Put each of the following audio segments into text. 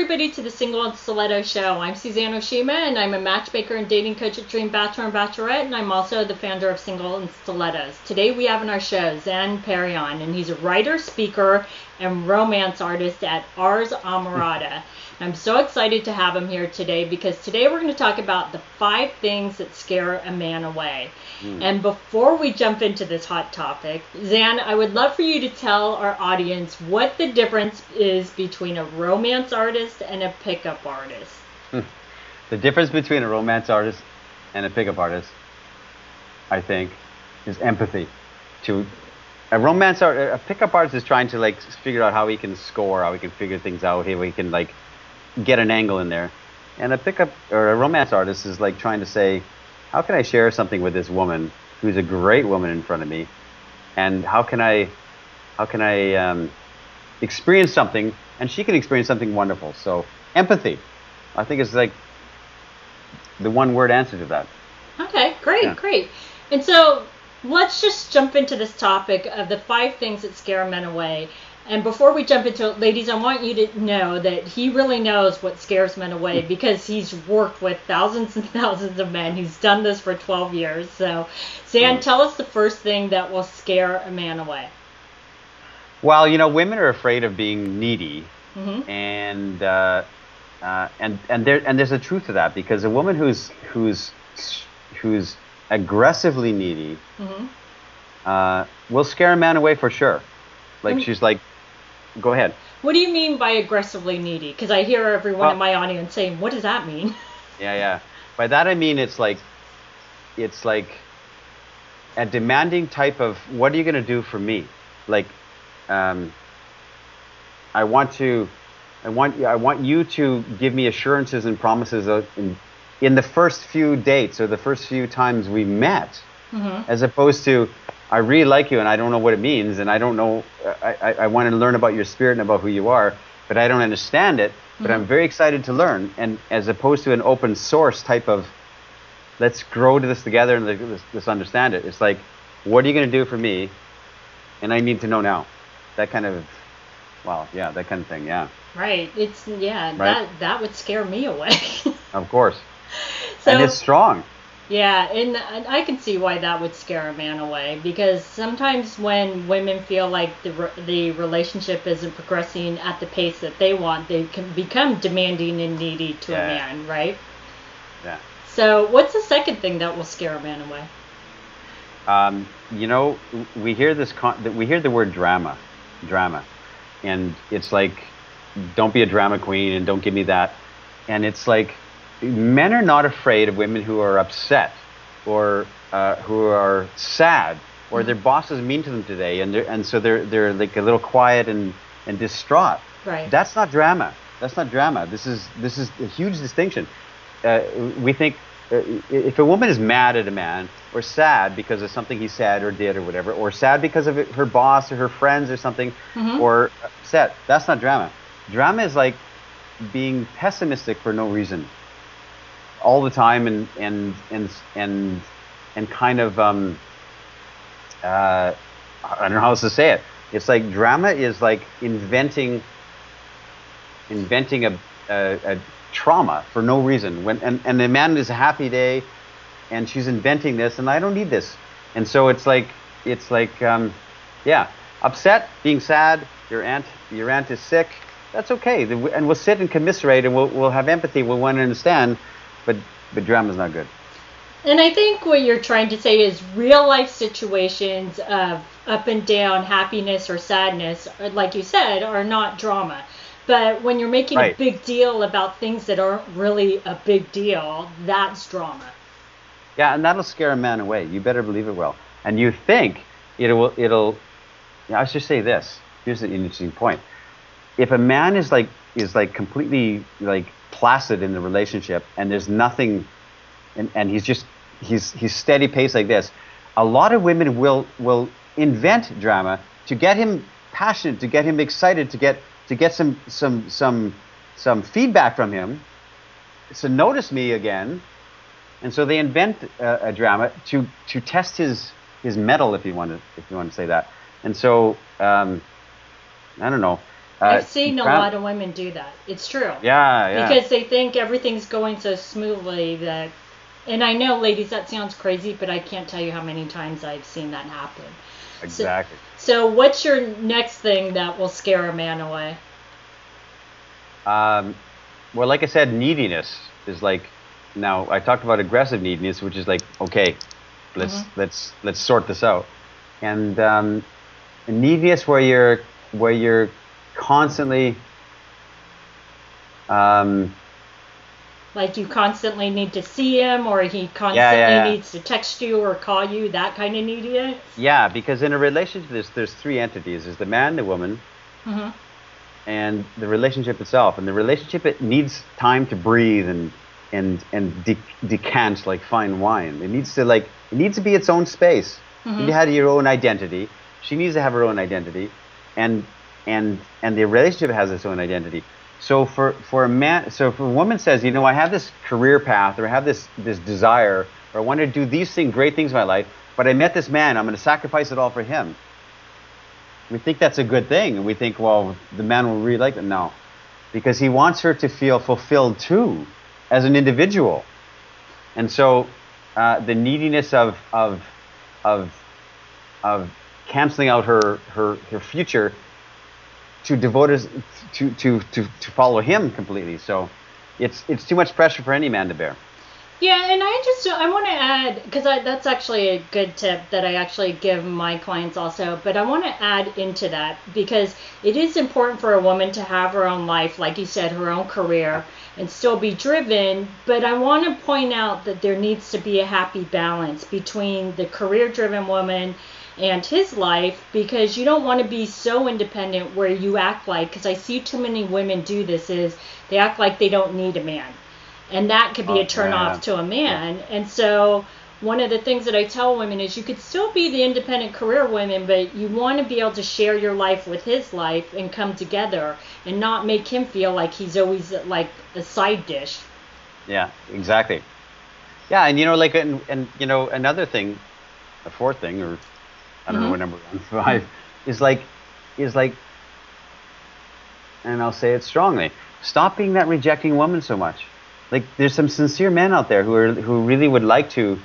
everybody to the Single and Stiletto Show. I'm Suzanne Oshima, and I'm a matchmaker and dating coach at Dream Bachelor and Bachelorette, and I'm also the founder of Single and Stilettos. Today we have on our show Zan Perrion, and he's a writer, speaker, and romance artist at Ars Amorata. I'm so excited to have him here today because today we're going to talk about the 5 things that scare a man away. And before we jump into this hot topic, Zan, I would love for you to tell our audience what the difference is between a romance artist and a pickup artist. The difference between a romance artist and a pickup artist, I think, is empathy. A pickup artist is trying to figure out how he can score, how he can figure things out, how he can get an angle in there. And a romance artist is trying to say, how can I share something with this woman who's a great woman in front of me, and how can I experience something, and she can experience something wonderful. So empathy, I think, is the one-word answer to that. Okay, great. And so let's just jump into this topic of the 5 things that scare men away. And before we jump into it, ladies, I want you to know that he really knows what scares men away because he's worked with thousands and thousands of men. He's done this for 12 years. So, Zan, tell us the first thing that will scare a man away. Well, women are afraid of being needy, and there's a truth to that, because a woman who's aggressively needy will scare a man away for sure. She's like, go ahead. What do you mean by aggressively needy? Because I hear everyone in my audience saying, what does that mean? Yeah. By that I mean it's like a demanding type of, what are you going to do for me? I want you to give me assurances and promises in the first few dates or the first few times we met, as opposed to, I really like you and I don't know what it means, and I don't know, I want to learn about your spirit and about who you are, but I don't understand it, but I'm very excited to learn. And as opposed to an open source type of, let's grow to this together and let's understand it. It's like, what are you going to do for me? And I need to know now. That kind of, that kind of thing, yeah. Right. Right? That would scare me away. Of course. So, and it's strong. Yeah, and I can see why that would scare a man away, because sometimes when women feel like the relationship isn't progressing at the pace that they want, they can become demanding and needy to a man, right? Yeah. So what's the second thing that will scare a man away? We hear the word drama, and it's like, don't be a drama queen and don't give me that. And it's like, men are not afraid of women who are upset or who are sad, or their boss is mean to them today, and so they're like a little quiet and distraught. Right. That's not drama. This is a huge distinction. We think if a woman is mad at a man, or sad because of something he said or did or whatever, or sad because of her boss or her friends or something, or upset, that's not drama. Drama is like being pessimistic for no reason, all the time, and kind of I don't know how else to say it. It's like drama is like inventing a trauma for no reason. And the man is a happy day, and she's inventing this, and I don't need this. And so it's like upset, being sad. Your aunt is sick. That's okay, and we'll sit and commiserate, and we'll have empathy. We'll want to understand. But drama's not good. And I think what you're trying to say is real life situations of up and down, happiness or sadness, like you said, are not drama. But when you're making a big deal about things that aren't really a big deal, that's drama. Yeah, and that'll scare a man away. You better believe it will. And you think it'll. I should say this. Here's an interesting point. If a man is completely placid in the relationship, and there's nothing, and he's steady pace like this, a lot of women will invent drama to get him passionate, to get him excited, to get some feedback from him. So notice me again, and so they invent a drama to test his mettle, if you want to say that. And so I don't know. I've seen a lot of women do that. It's true. Yeah. Because they think everything's going so smoothly that, and I know, ladies, that sounds crazy, but I can't tell you how many times I've seen that happen. Exactly. So what's your next thing that will scare a man away? Well, like I said, neediness is like, now I talked about aggressive neediness, which is like, okay, let's sort this out. And neediness where you're constantly like you constantly need to see him, or he constantly needs to text you or call you, that kind of neediness? Yeah, because in a relationship there's three entities. There's the man, the woman, and the relationship itself. And the relationship, it needs time to breathe and decant like fine wine. It needs to be its own space. You had your own identity. She needs to have her own identity, and the relationship has its own identity. So for a man, so if a woman says, you know, I have this career path, or I have this desire, or I want to do these great things in my life, but I met this man, I'm going to sacrifice it all for him. We think that's a good thing, and we think, well, the man will really like it. No, because he wants her to feel fulfilled too, as an individual. And so the neediness of canceling out her future to devote us to follow him completely. So it's too much pressure for any man to bear. Yeah, and I want to add, because that's actually a good tip that I actually give my clients also, but I want to add into that, because it is important for a woman to have her own life, like you said, her own career, and still be driven. But I want to point out that there needs to be a happy balance between the career-driven woman and his life, because you don't want to be so independent where you act like, because I see too many women do this, is they act like they don't need a man. And that could be a turn-off to a man. And so one of the things that I tell women is you could still be the independent career woman, but you want to be able to share your life with his life and come together and not make him feel like he's always like a side dish. Yeah, exactly. Yeah, and you know, like, and you know, another thing, a fourth thing, or I don't know what number 5 is like, and I'll say it strongly, stop being that rejecting woman so much. Like, there's some sincere men out there who really would like to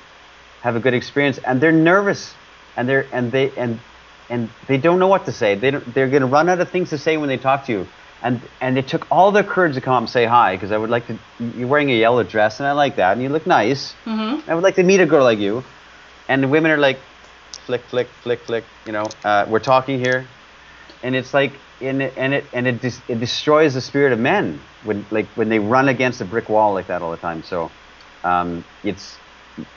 have a good experience, and they're nervous, and they don't know what to say. They're going to run out of things to say when they talk to you, and it took all their courage to come up and say hi, because I would like to. You're wearing a yellow dress, and I like that, and you look nice. I would like to meet a girl like you, and the women are like, flick, flick, flick, flick. You know, we're talking here, and it's like. It destroys the spirit of men when they run against a brick wall like that all the time. So it's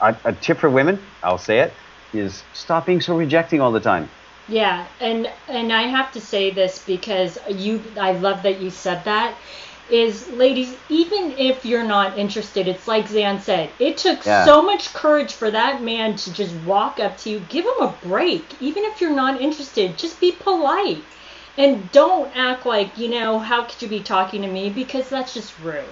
a tip for women, I'll say it, is stop being so rejecting all the time. Yeah, and I have to say this because I love that you said that, is, ladies, even if you're not interested, it's like Zan said, it took so much courage for that man to just walk up to you. Give him a break. Even if you're not interested, just be polite. And don't act like, you know, how could you be talking to me? Because that's just rude.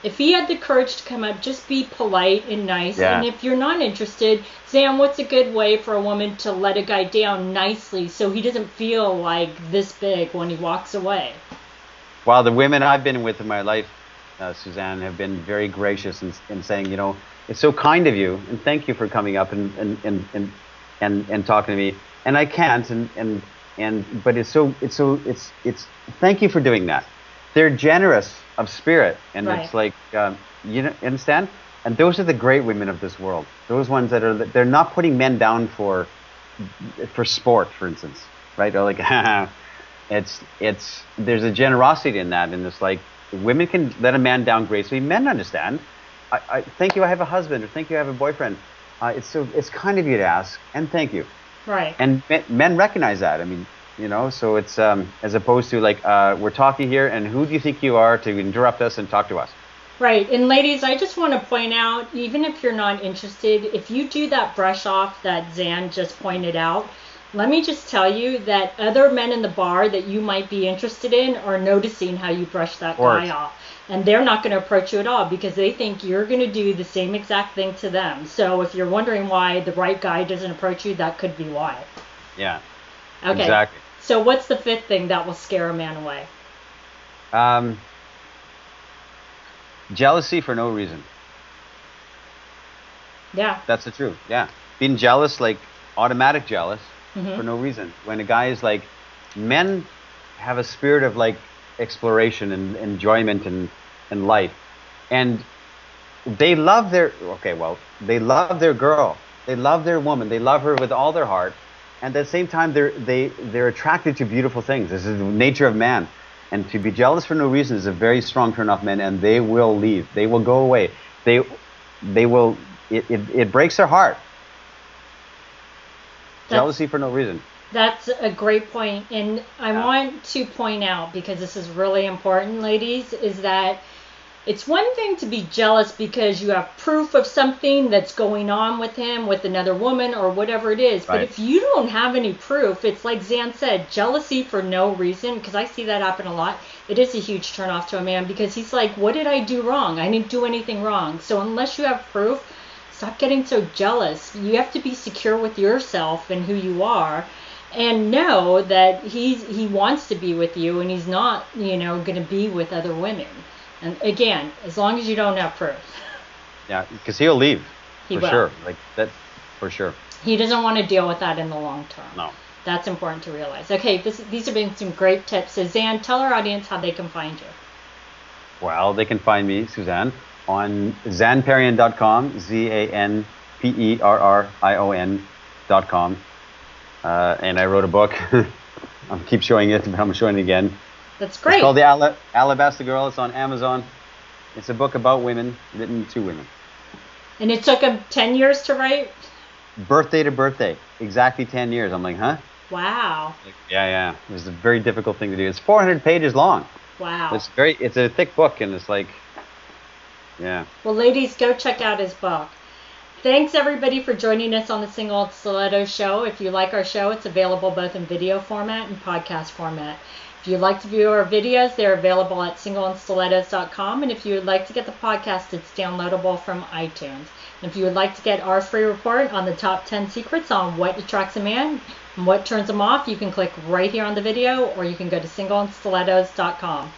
If he had the courage to come up, just be polite and nice. Yeah. And if you're not interested, Zan, what's a good way for a woman to let a guy down nicely so he doesn't feel like this big when he walks away? Well, the women I've been with in my life, Suzanne, have been very gracious in saying, you know, it's so kind of you, and thank you for coming up and talking to me. And I can't, but it's thank you for doing that. They're generous of spirit, and it's like, you understand? And those are the great women of this world. Those ones they're not putting men down for sport, for instance, right? Or like, there's a generosity in that, and it's like women can let a man down gracefully. Men understand. I thank you. I have a husband, or thank you. I have a boyfriend. It's kind of you to ask, and thank you. Right. And men recognize that. I mean, you know, so it's as opposed to like, we're talking here, and who do you think you are to interrupt us and talk to us? Right. And ladies, I just want to point out, even if you're not interested, if you do that brush off that Zan just pointed out, let me just tell you that other men in the bar that you might be interested in are noticing how you brush that guy off. And they're not going to approach you at all because they think you're going to do the same exact thing to them. So if you're wondering why the right guy doesn't approach you, that could be why. Yeah. Okay. Exactly. So what's the fifth thing that will scare a man away? Jealousy for no reason. Yeah. That's the truth. Yeah. Being jealous, like automatic jealous Mm-hmm. for no reason. When a guy is like, men have a spirit of like exploration and enjoyment in life. And they love they love their girl. They love their woman. They love her with all their heart. And at the same time, they're attracted to beautiful things. This is the nature of man. And to be jealous for no reason is a very strong turn off men, and they will leave. They will go away. They will, it breaks their heart. Jealousy for no reason. That's a great point. And I want to point out, because this is really important, ladies, is that it's one thing to be jealous because you have proof of something that's going on with him, with another woman, or whatever it is. But if you don't have any proof, it's like Zan said, jealousy for no reason, because I see that happen a lot. It is a huge turnoff to a man, because he's like, what did I do wrong? I didn't do anything wrong. So unless you have proof, stop getting so jealous. You have to be secure with yourself and who you are, and know that he wants to be with you, and he's not, going to be with other women. And again, as long as you don't have proof. Yeah, because he'll leave. He for will. Sure. Like that, for sure. He doesn't want to deal with that in the long term. No. That's important to realize. Okay, these have been some great tips. So Zan, tell our audience how they can find you. Well, they can find me, Suzanne, on zanperrion.com, ZanPerrion.com. And I wrote a book. I'll keep showing it, but I'm showing it again. That's great. It's called The Alabaster Girl. It's on Amazon. It's a book about women, written to women. And it took him 10 years to write? Birthday to birthday. Exactly 10 years. I'm like, huh? Wow. Yeah. It was a very difficult thing to do. It's 400 pages long. Wow. It's a thick book, and it's like, yeah. Well, ladies, go check out his book. Thanks, everybody, for joining us on the Single Stilettos Show. If you like our show, it's available both in video format and podcast format. If you'd like to view our videos, they're available at singleandstilettos.com. And if you would like to get the podcast, it's downloadable from iTunes. And if you would like to get our free report on the top 10 secrets on what attracts a man and what turns him off, you can click right here on the video, or you can go to singleandstilettos.com.